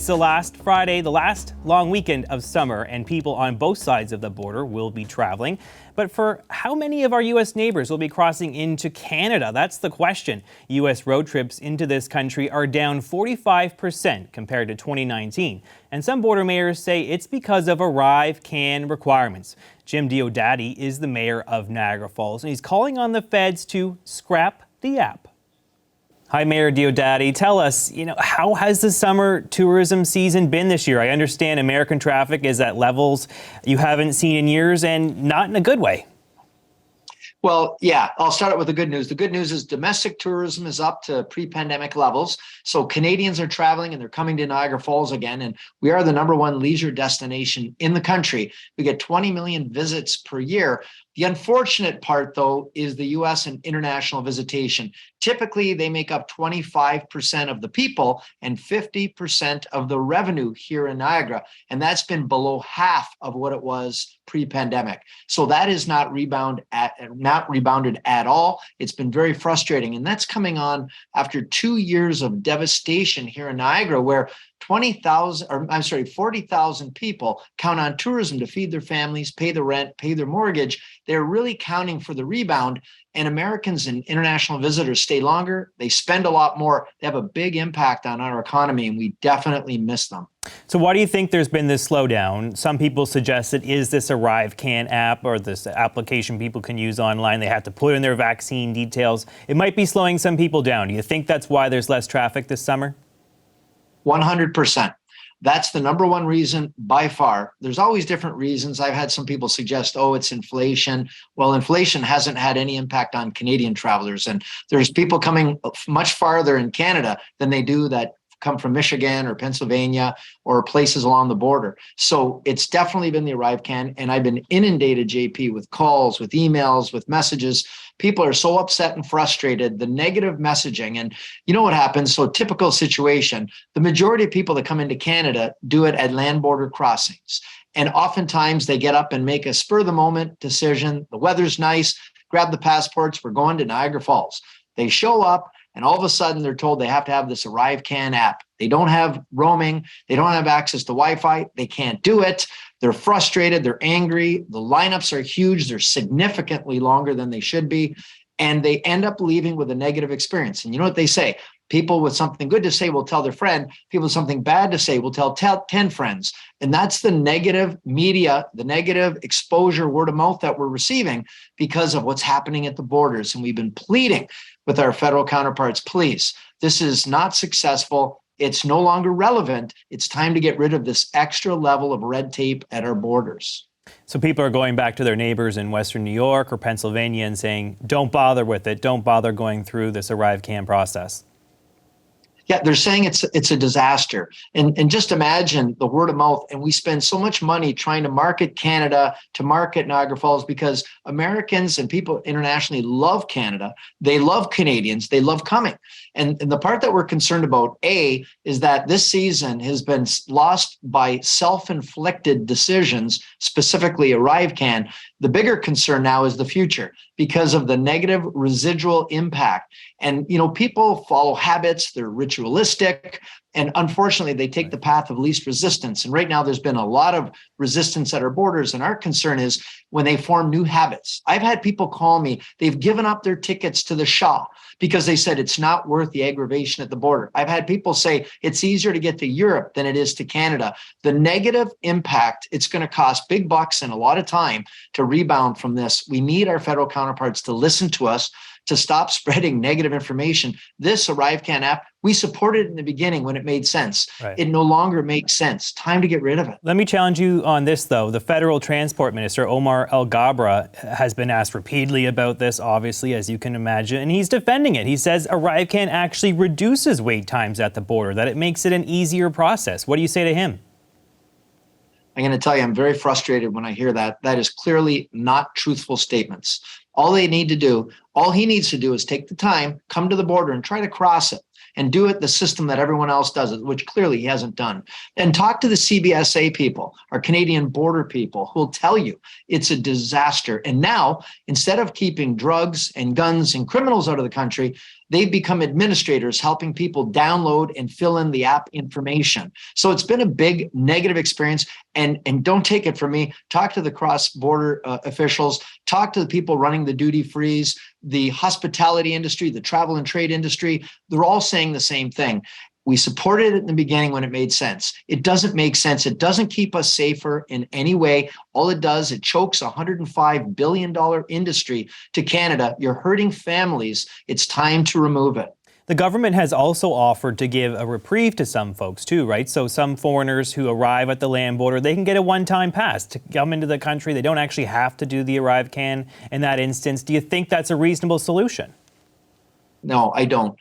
It's the last Friday, the last long weekend of summer, and people on both sides of the border will be traveling. But for how many of our U.S. neighbors will be crossing into Canada? That's the question. U.S. road trips into this country are down 45% compared to 2019. And some border mayors say it's because of ArriveCAN requirements. Jim Diodati is the mayor of Niagara Falls, and he's calling on the feds to scrap the app. Hi, Mayor Diodati. Tell us, how has the summer tourism season been this year? I understand American traffic is at levels you haven't seen in years, and not in a good way. Well, yeah, I'll start out with the good news. The good news is domestic tourism is up to pre-pandemic levels. So Canadians are traveling and they're coming to Niagara Falls again. And we are the #1 leisure destination in the country. We get 20 million visits per year. The unfortunate part, though, is the U.S. and international visitation. Typically, they make up 25% of the people and 50% of the revenue here in Niagara. And that's been below half of what it was pre-pandemic. So that is not rebounded at all. It's been very frustrating. And that's coming on after 2 years of devastation here in Niagara, where 40,000 people count on tourism to feed their families, pay the rent, pay their mortgage. They're really counting for the rebound. And Americans and international visitors stay longer. They spend a lot more. They have a big impact on our economy, and we definitely miss them. So why do you think there's been this slowdown? Some people suggest it is this ArriveCAN app or this application people can use online. They have to put in their vaccine details. It might be slowing some people down. Do you think that's why there's less traffic this summer? 100%. That's the #1 reason by far. There's always different reasons. I've had some people suggest, it's inflation. Well, inflation hasn't had any impact on Canadian travelers. And there's people coming much farther in Canada than they do that come from Michigan or Pennsylvania or places along the border. So it's definitely been the ArriveCAN. And I've been inundated, JP, with calls, with emails, with messages. People are so upset and frustrated, the negative messaging. And you know what happens? So typical situation, the majority of people that come into Canada do it at land border crossings. And oftentimes they get up and make a spur of the moment decision. The weather's nice, grab the passports, we're going to Niagara Falls. They show up, and all of a sudden they're told they have to have this ArriveCAN app. They don't have roaming. They don't have access to Wi-Fi. They can't do it. They're frustrated. They're angry. The lineups are huge. They're significantly longer than they should be. And they end up leaving with a negative experience. And you know what they say? People with something good to say will tell their friend. People with something bad to say will tell 10 friends. And that's the negative media, the negative exposure, word of mouth that we're receiving because of what's happening at the borders. And we've been pleading with our federal counterparts, please, this is not successful. It's no longer relevant. It's time to get rid of this extra level of red tape at our borders. So people are going back to their neighbors in Western New York or Pennsylvania and saying, don't bother with it. Don't bother going through this ArriveCAN process. Yeah, they're saying it's a disaster. And just imagine the word of mouth. And we spend so much money trying to market Canada, to market Niagara Falls, because Americans and people internationally love Canada. They love Canadians. They love coming. And the part that we're concerned about, is that this season has been lost by self-inflicted decisions, specifically ArriveCAN. The bigger concern now is the future because of the negative residual impact. And, people follow habits, they're ritualistic, and unfortunately, they take the path of least resistance. And right now, there's been a lot of resistance at our borders. And our concern is when they form new habits. I've had people call me, they've given up their tickets to the Shaw because they said it's not worth the aggravation at the border. I've had people say it's easier to get to Europe than it is to Canada. The negative impact, it's going to cost big bucks and a lot of time to rebound from this. We need our federal counterparts to listen to us, to stop spreading negative information. This ArriveCAN app, we supported it in the beginning when it made sense. Right. It no longer makes sense. Time to get rid of it. Let me challenge you on this, though. The federal transport minister, Omar El-Gabra, has been asked repeatedly about this, obviously, as you can imagine, and he's defending it. He says ArriveCAN actually reduces wait times at the border, that it makes it an easier process. What do you say to him? I'm going to tell you, I'm very frustrated when I hear that. That is clearly not truthful statements. All he needs to do is take the time, come to the border and try to cross it and do it the system that everyone else does it, which clearly he hasn't done. And talk to the CBSA people, our Canadian border people, who will tell you it's a disaster. And now, instead of keeping drugs and guns and criminals out of the country, they've become administrators, helping people download and fill in the app information. So it's been a big negative experience. And don't take it from me. Talk to the cross-border officials, talk to the people running the duty frees, the hospitality industry, the travel and trade industry. They're all saying the same thing. We supported it in the beginning when it made sense. It doesn't make sense. It doesn't keep us safer in any way. All it does, it chokes a $105 billion industry to Canada. You're hurting families. It's time to remove it. The government has also offered to give a reprieve to some folks too, right? So some foreigners who arrive at the land border, they can get a one-time pass to come into the country. They don't actually have to do the ArriveCAN in that instance. Do you think that's a reasonable solution? No, I don't.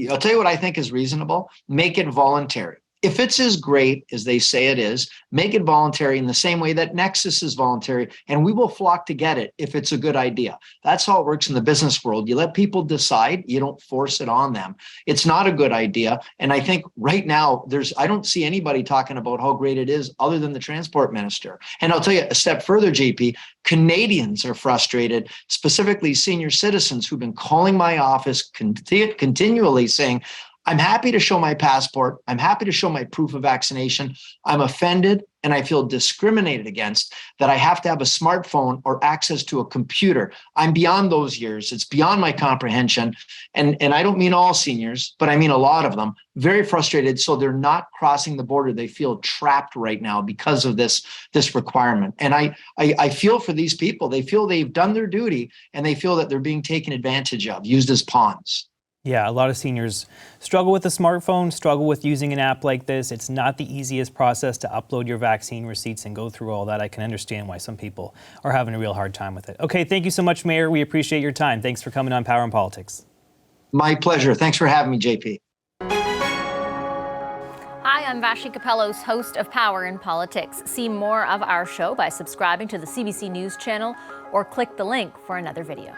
I'll tell you what I think is reasonable. Make it voluntary. If it's as great as they say it is, make it voluntary in the same way that Nexus is voluntary, and we will flock to get it if it's a good idea. That's how it works in the business world. You let people decide, you don't force it on them. It's not a good idea. And I think right now, I don't see anybody talking about how great it is other than the transport minister. And I'll tell you a step further, JP, Canadians are frustrated, specifically senior citizens who've been calling my office continually saying, I'm happy to show my passport. I'm happy to show my proof of vaccination. I'm offended and I feel discriminated against that I have to have a smartphone or access to a computer. I'm beyond those years. It's beyond my comprehension. And I don't mean all seniors, but I mean a lot of them, very frustrated. So they're not crossing the border. They feel trapped right now because of this requirement. And I feel for these people. They feel they've done their duty and they feel that they're being taken advantage of, used as pawns. Yeah, a lot of seniors struggle with a smartphone, struggle with using an app like this. It's not the easiest process to upload your vaccine receipts and go through all that. I can understand why some people are having a real hard time with it. Okay, thank you so much, Mayor. We appreciate your time. Thanks for coming on Power and Politics. My pleasure. Thanks for having me, JP. Hi, I'm Vashi Capellos, host of Power in Politics. See more of our show by subscribing to the CBC News channel or click the link for another video.